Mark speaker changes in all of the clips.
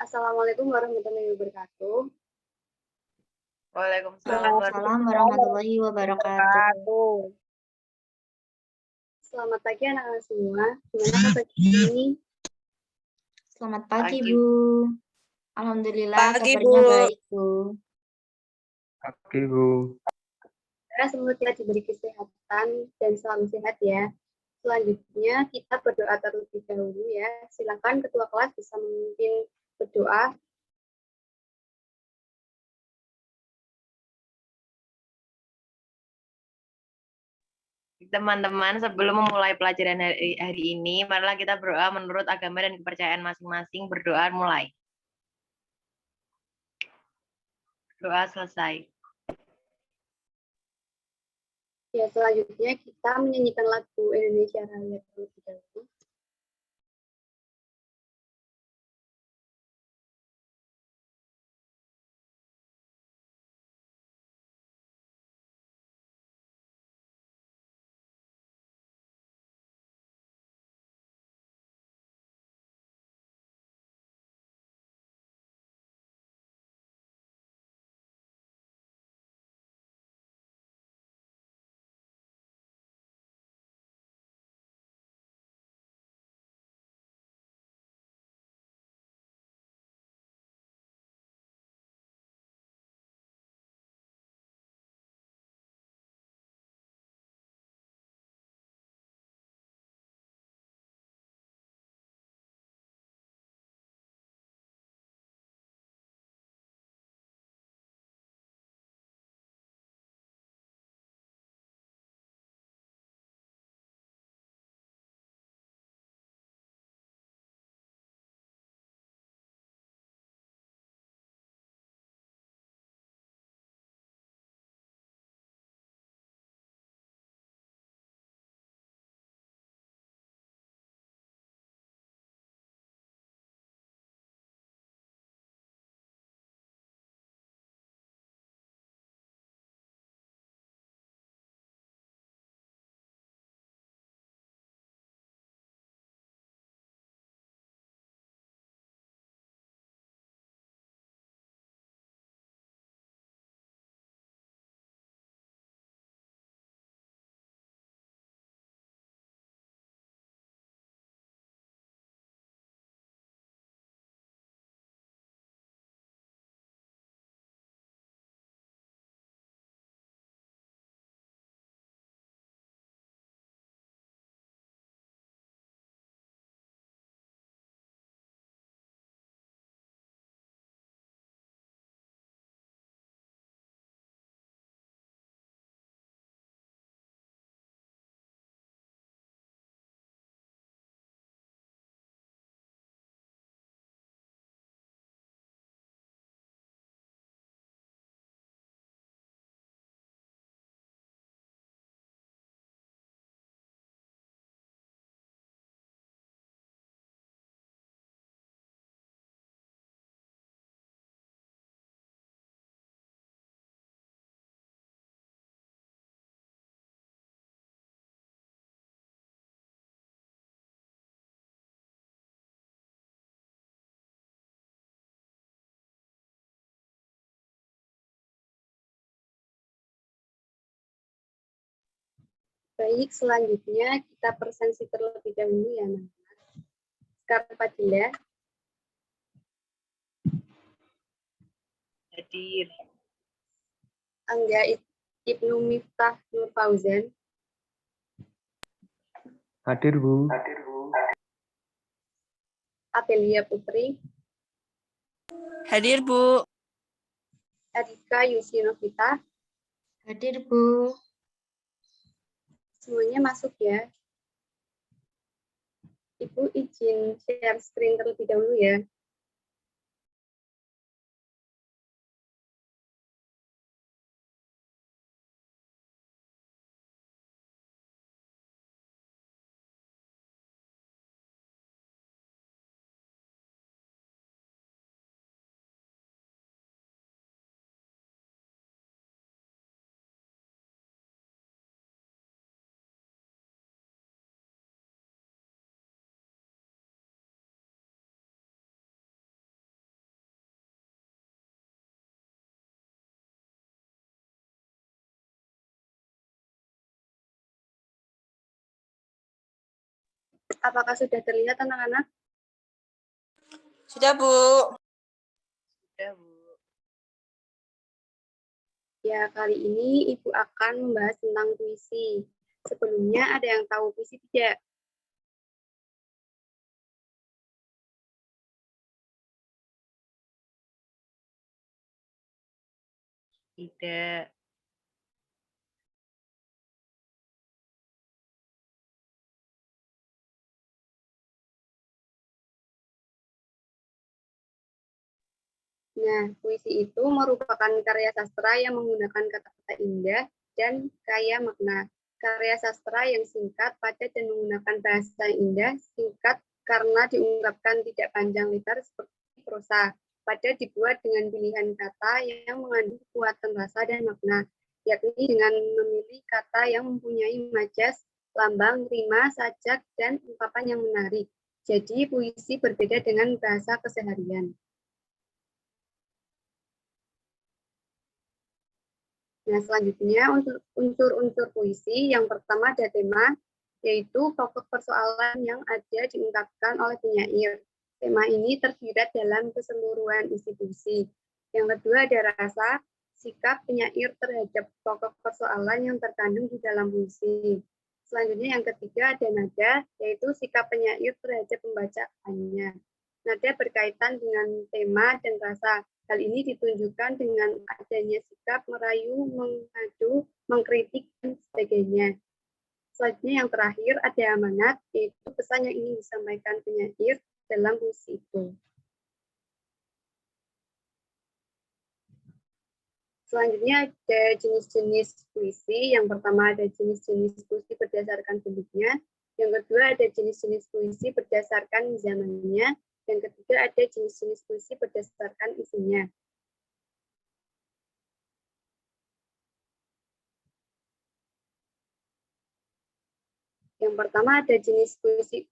Speaker 1: Assalamualaikum warahmatullahi wabarakatuh.
Speaker 2: Waalaikumsalam
Speaker 3: Waalaikumsalam warahmatullahi wabarakatuh.
Speaker 2: wabarakatuh.
Speaker 1: Selamat pagi anak-anak semua. Gimana kabar ini?
Speaker 3: Selamat pagi,
Speaker 2: Pagi.
Speaker 3: Bu. Alhamdulillah
Speaker 2: Pagi,
Speaker 3: kabarnya
Speaker 2: Bu.
Speaker 3: baik, Bu.
Speaker 4: Pagi, Bu.
Speaker 1: Semoga diberi kesehatan dan selalu sehat ya. Selanjutnya kita berdoa terlebih dahulu ya. Silakan ketua kelas bisa memimpin berdoa.
Speaker 2: Teman-teman, sebelum memulai pelajaran hari ini, marilah kita berdoa menurut agama dan kepercayaan masing-masing. Berdoa mulai. Doa selesai.
Speaker 1: Ya, selanjutnya kita menyanyikan lagu Indonesia Raya terlebih dahulu. Baik, selanjutnya kita presensi terlebih dahulu ya, anak-anak. Sekarang Fadila.
Speaker 2: Hadir.
Speaker 1: Angga Ibnu Miftah Nur Fauzan.
Speaker 4: Hadir, Bu.
Speaker 1: Apelia Putri.
Speaker 2: Hadir, Bu.
Speaker 1: Erika Yusinovita.
Speaker 3: Hadir, Bu.
Speaker 1: Semuanya masuk ya. Ibu izin share screen terlebih dahulu ya. Apakah sudah terlihat anak-anak?
Speaker 5: Sudah, Bu.
Speaker 2: Sudah, Bu.
Speaker 1: Ya, kali ini Ibu akan membahas tentang puisi. Sebelumnya ada yang tahu puisi tidak?
Speaker 2: Tidak.
Speaker 1: Nah, puisi itu merupakan karya sastra yang menggunakan kata-kata indah dan kaya makna. Karya sastra yang singkat, padat, dan menggunakan bahasa indah, singkat karena diungkapkan tidak panjang lebar seperti prosa. Padat dibuat dengan pilihan kata yang mengandung kekuatan rasa dan makna, yakni dengan memilih kata yang mempunyai majas, lambang, rima, sajak, dan ungkapan yang menarik. Jadi, puisi berbeda dengan bahasa keseharian. Nah, selanjutnya untuk unsur-unsur puisi, yang pertama ada tema, yaitu pokok persoalan yang ada diungkapkan oleh penyair. Tema ini tersirat dalam keseluruhan isi puisi. Yang kedua ada rasa, sikap penyair terhadap pokok persoalan yang terkandung di dalam puisi. Selanjutnya yang ketiga ada nada, yaitu sikap penyair terhadap pembacaannya. Nada berkaitan dengan tema dan rasa. Hal ini ditunjukkan dengan adanya sikap merayu, mengadu, mengkritik, dan sebagainya. Selanjutnya yang terakhir ada amanat, yaitu pesan yang ingin disampaikan penyair dalam puisi itu. Selanjutnya ada jenis-jenis puisi. Yang pertama ada jenis-jenis puisi berdasarkan bentuknya. Yang kedua ada jenis-jenis puisi berdasarkan zamannya. Yang ketiga ada jenis-jenis puisi berdasarkan isinya. Yang pertama ada jenis puisi.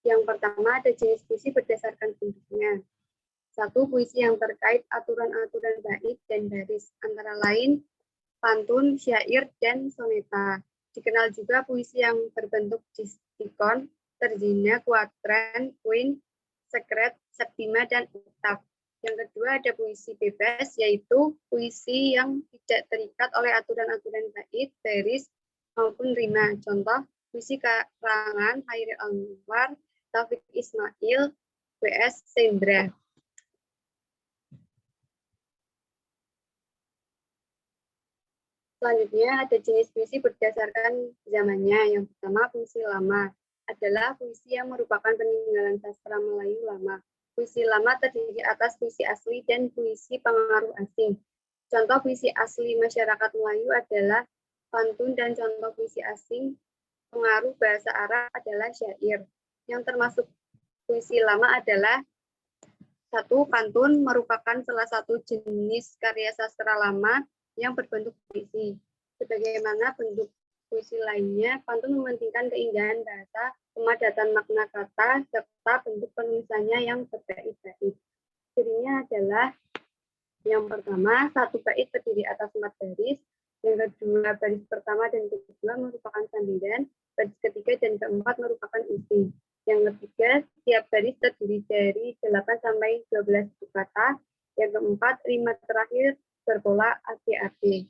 Speaker 1: Yang pertama ada jenis puisi berdasarkan bentuknya. Satu, puisi yang terkait aturan-aturan bait dan baris, antara lain pantun, syair, dan soneta. Dikenal juga puisi yang berbentuk distikon, terzina, kuadran, kuin, sekret, septima, dan oktav. Yang kedua ada puisi bebas, yaitu puisi yang tidak terikat oleh aturan-aturan bait, baris, maupun rima. Contoh, puisi karangan Hairil Anwar, Taufik Ismail, W.S. Sendra. Selanjutnya ada jenis puisi berdasarkan zamannya. Yang pertama puisi lama adalah puisi yang merupakan peninggalan sastra Melayu lama. Puisi lama terdiri atas puisi asli dan puisi pengaruh asing. Contoh puisi asli masyarakat Melayu adalah pantun dan contoh puisi asing pengaruh bahasa Arab adalah syair. Yang termasuk puisi lama adalah satu, pantun merupakan salah satu jenis karya sastra lama yang berbentuk puisi. Sebagaimana bentuk puisi lainnya, pantun mementingkan keindahan bahasa, pemadatan makna kata, serta bentuk penulisannya yang berbait-bait. Cirinya adalah yang pertama, satu bait terdiri atas 4 baris, yang kedua baris pertama dan kedua merupakan sandiran, baris ketiga dan keempat merupakan isi. Yang ketiga, setiap baris terdiri dari 8 sampai 12 kata, yang keempat, rima terakhir berpola AB-AB.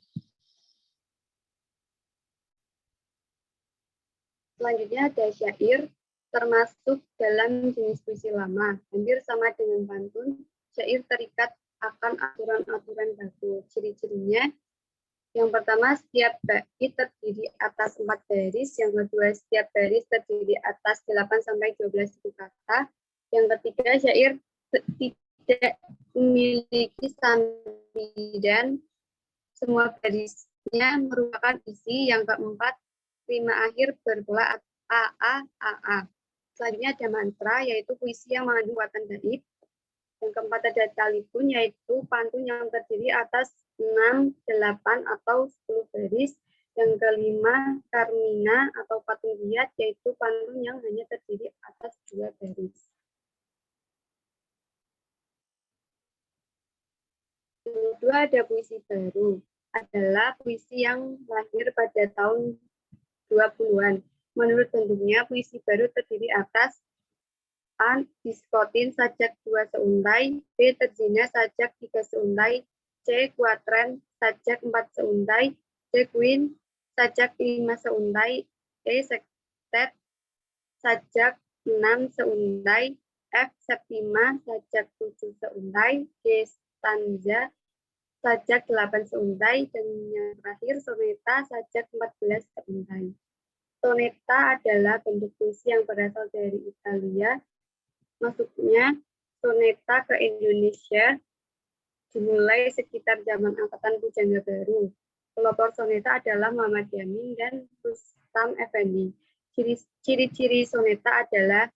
Speaker 1: Selanjutnya ada syair, termasuk dalam jenis puisi lama. Hampir sama dengan pantun, syair terikat akan aturan-aturan baku. Ciri-cirinya, yang pertama, setiap bait terdiri atas 4 baris. Yang kedua, setiap baris terdiri atas 8 sampai 12 kata. Yang ketiga, syair tidak memiliki sambidan. Semua barisnya merupakan isi. Yang keempat, rima akhir berpola AA. Selanjutnya ada mantra, yaitu puisi yang mengandung kekuatan bait. Yang keempat ada talipun, yaitu pantun yang terdiri atas 6, 8, atau 10 baris. Yang kelima, karmina atau patunggiat, yaitu pantun yang hanya terdiri atas 2 baris. kedua ada puisi baru, adalah puisi yang lahir pada tahun 20-an. Menurut bentuknya, puisi baru terdiri atas A. Diskotin sajak 2 seuntai, B. Terzina sajak 3 seuntai, C. Kuatren sajak 4 seuntai, D. Queen sajak 5 seuntai, E. Sektet sajak 6 seuntai, F. Septima sajak 7 seuntai, G. Stanza sajak 8 seuntai, dan yang terakhir soneta sajak 14 seuntai. Soneta adalah bentuk puisi yang berasal dari Italia. Maksudnya, soneta ke Indonesia dimulai sekitar zaman Angkatan Pujangga Baru. Pelopor soneta adalah Muhammad Yamin dan Rustam Effendi. Ciri-ciri soneta adalah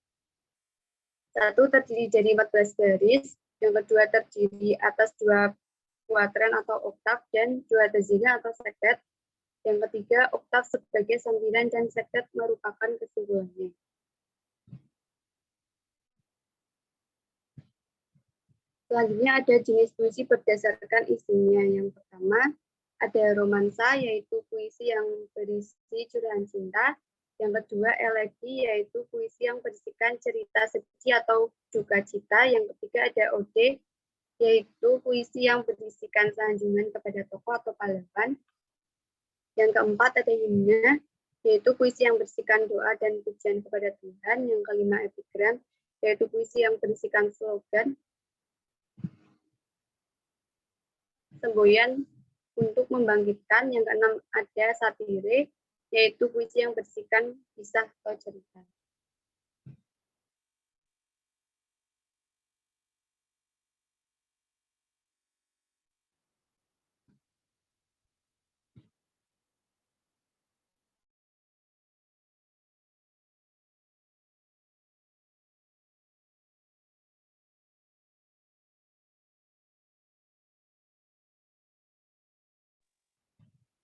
Speaker 1: satu, terdiri dari 14 baris, yang kedua terdiri atas 2 kuatren atau oktav dan 2 terzina atau sektet, yang ketiga oktav sebagai sambilan dan sektet merupakan keseluruhannya. Selanjutnya ada jenis puisi berdasarkan isinya. Yang pertama ada romansa, yaitu puisi yang berisi curahan cinta. Yang kedua elegi, yaitu puisi yang berisikan cerita sedih atau duka cita. Yang ketiga ada ode, yaitu puisi yang berisikan sanjungan kepada tokoh atau pahlawan. Yang keempat ada himne, yaitu puisi yang berisikan doa dan pujian kepada Tuhan. Yang kelima epigram, yaitu puisi yang berisikan slogan, semboyan untuk membangkitkan. Yang keenam ada satire, yaitu puisi yang berisikan kisah atau cerita.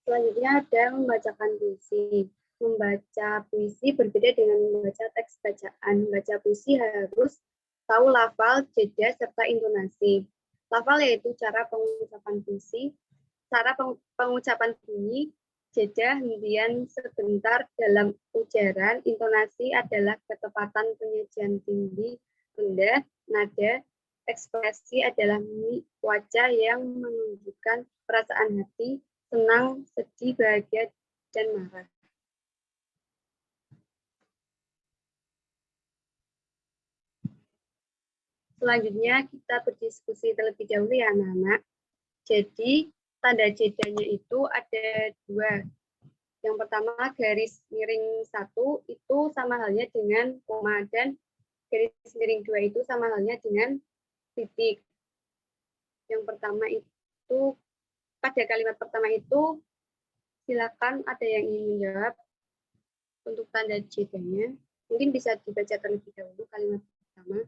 Speaker 1: Selanjutnya ada membacakan puisi. Membaca puisi berbeda dengan membaca teks bacaan. Membaca puisi harus tahu lafal, jeda, serta intonasi. Lafal yaitu cara pengucapan puisi, cara pengucapan bunyi, jeda, hentian sebentar dalam ujaran. Intonasi adalah ketepatan penyajian tinggi, rendah, nada. Ekspresi adalah mimik wajah yang menunjukkan perasaan hati, senang, sedih, bahagia, dan marah. Selanjutnya kita berdiskusi terlebih dahulu ya anak-anak. Jadi tanda jedanya itu ada 2. Yang pertama garis miring 1 itu sama halnya dengan koma, dan garis miring 2 itu sama halnya dengan titik. Yang pertama itu, pada kalimat pertama itu, silakan ada yang ingin menjawab untuk tanda jedanya. Mungkin bisa dibaca terlebih dahulu kalimat pertama.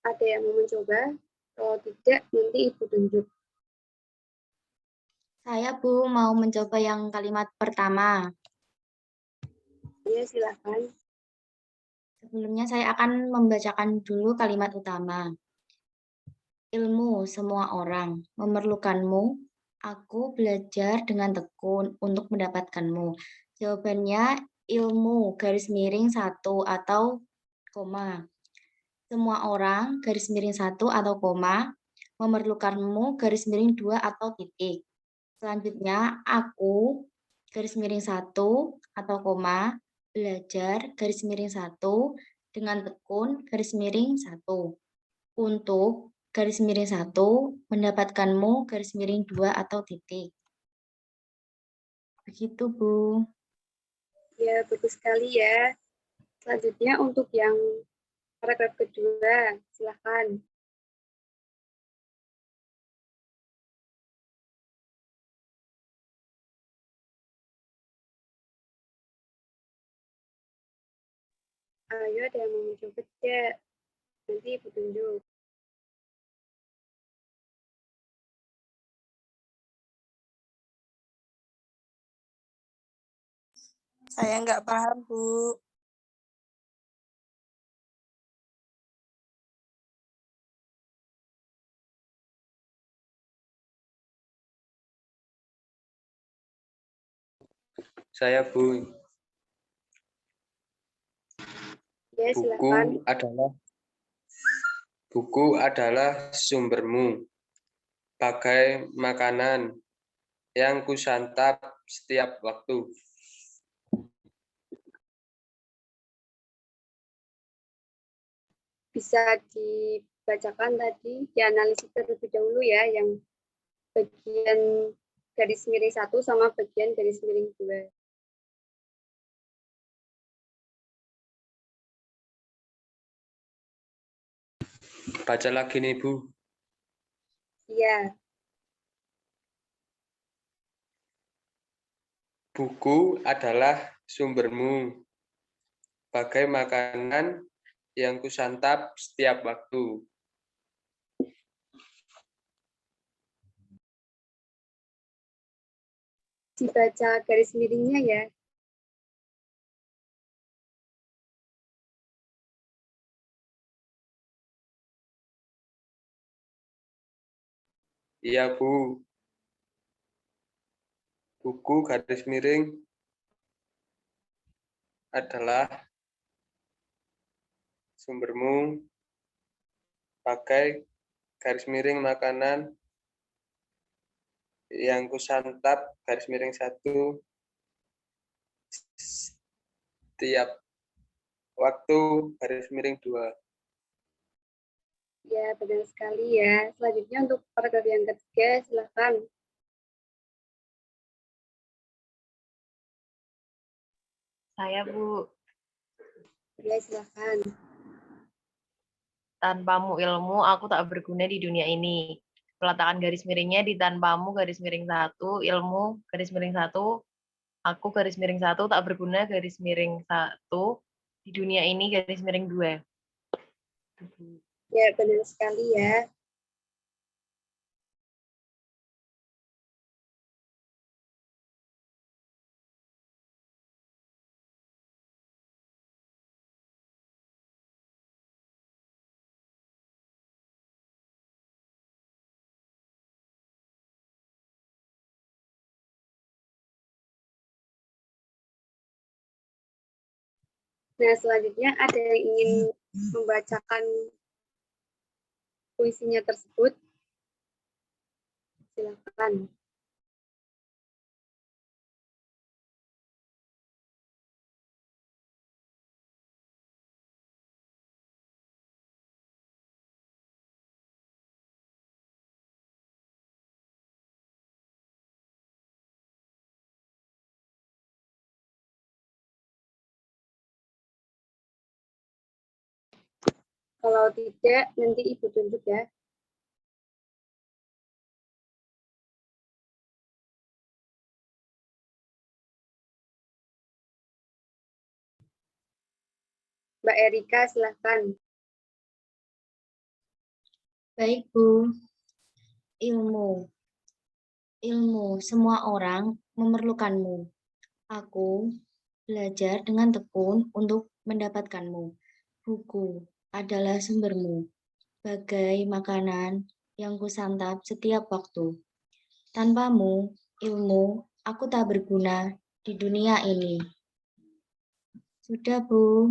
Speaker 1: Ada yang mau mencoba? Kalau tidak, nanti Ibu tunjuk.
Speaker 3: Saya, Bu, mau mencoba yang kalimat pertama.
Speaker 1: Ya, silakan.
Speaker 3: Sebelumnya saya akan membacakan dulu kalimat utama. Ilmu semua orang memerlukanmu. Aku belajar dengan tekun untuk mendapatkanmu. Jawabannya ilmu garis miring 1 atau koma. Semua orang garis miring 1 atau koma. Memerlukanmu garis miring 2 atau titik. Selanjutnya aku garis miring 1 atau koma. Belajar garis miring 1 dengan tekun garis miring 1. Untuk garis miring 1, mendapatkanmu garis miring 2 atau titik. Begitu, Bu.
Speaker 1: Ya, bagus sekali ya. Selanjutnya untuk yang paragraf kedua, silakan. Ayo, ada yang mau mencoba tidak? Nanti Ibu tunjuk.
Speaker 5: Saya nggak paham, Bu.
Speaker 6: Saya, Bu.
Speaker 1: Ya, silakan.
Speaker 6: Buku adalah sumbermu, bagai makanan yang kusantap setiap waktu.
Speaker 1: Bisa dibacakan tadi, dianalisis terlebih dahulu ya, yang bagian garis miring 1 sama bagian garis miring 2.
Speaker 6: Baca lagi nih, Bu.
Speaker 1: Iya,
Speaker 6: Buku adalah sumbermu, bagai makanan yang kusantap setiap waktu.
Speaker 1: dibaca garis miringnya ya.
Speaker 6: Iya, Bu. Buku garis miring adalah sumbermu, pakai garis miring makanan yang kusantap garis miring 1 setiap waktu garis miring 2.
Speaker 1: Ya, benar sekali ya. Selanjutnya untuk paragraf yang ketiga, silakan.
Speaker 2: Saya, Bu.
Speaker 1: Ya, silakan.
Speaker 2: Tanpamu ilmu, aku tak berguna di dunia ini. Peletakan garis miringnya di tanpamu garis miring 1, ilmu garis miring 1, aku garis miring 1, tak berguna garis miring 1, di dunia ini garis miring 2.
Speaker 1: Ya, benar sekali ya. Nah, selanjutnya ada yang ingin membacakan puisinya tersebut. Silakan. Kalau tidak, nanti Ibu tunjuk ya. Mbak Erika, silakan.
Speaker 3: Baik, Bu. Ilmu. Ilmu, semua orang memerlukanmu. Aku belajar dengan tekun untuk mendapatkanmu. Buku adalah sumbermu, bagai makanan yang kusantap setiap waktu. Tanpamu, ilmu, aku tak berguna di dunia ini. Sudah, Bu.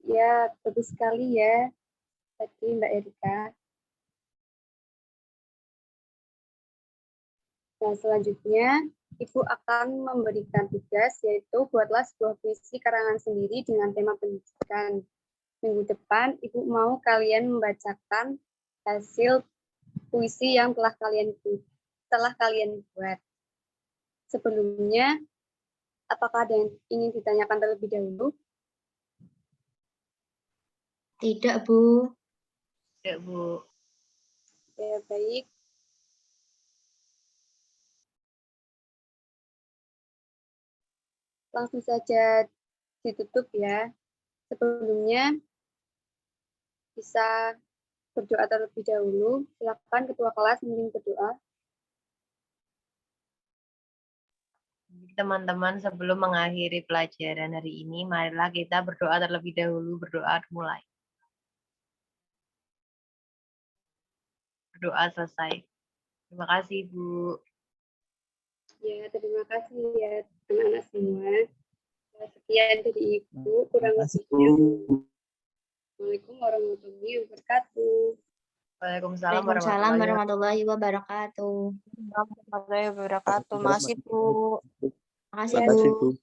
Speaker 1: Ya, bagus sekali ya. Tadi Mbak Erika. Nah, selanjutnya Ibu akan memberikan tugas, yaitu buatlah sebuah puisi karangan sendiri dengan tema pendidikan. Minggu depan, Ibu mau kalian membacakan hasil puisi yang telah kalian buat. Sebelumnya, apakah ada yang ingin ditanyakan terlebih dahulu?
Speaker 3: Tidak, Bu.
Speaker 2: Ya, Bu.
Speaker 1: Ya, baik. Langsung saja ditutup ya. Sebelumnya, bisa berdoa terlebih dahulu. Silakan Ketua Kelas memimpin berdoa.
Speaker 2: Teman-teman, sebelum mengakhiri pelajaran hari ini, marilah kita berdoa terlebih dahulu. Berdoa mulai. Berdoa selesai. Terima kasih, Bu.
Speaker 1: Ya, terima kasih ya anak-anak semua. Sekian dari Ibu, kurang lebihnya. Assalamualaikum warahmatullahi wabarakatuh.
Speaker 2: Waalaikumsalam
Speaker 3: Waalaikumsalam warahmatullahi wabarakatuh.
Speaker 5: Warahmatullahi wabarakatuh. Makasih, Bu.
Speaker 3: Makasih,
Speaker 1: Ya,
Speaker 3: Bu.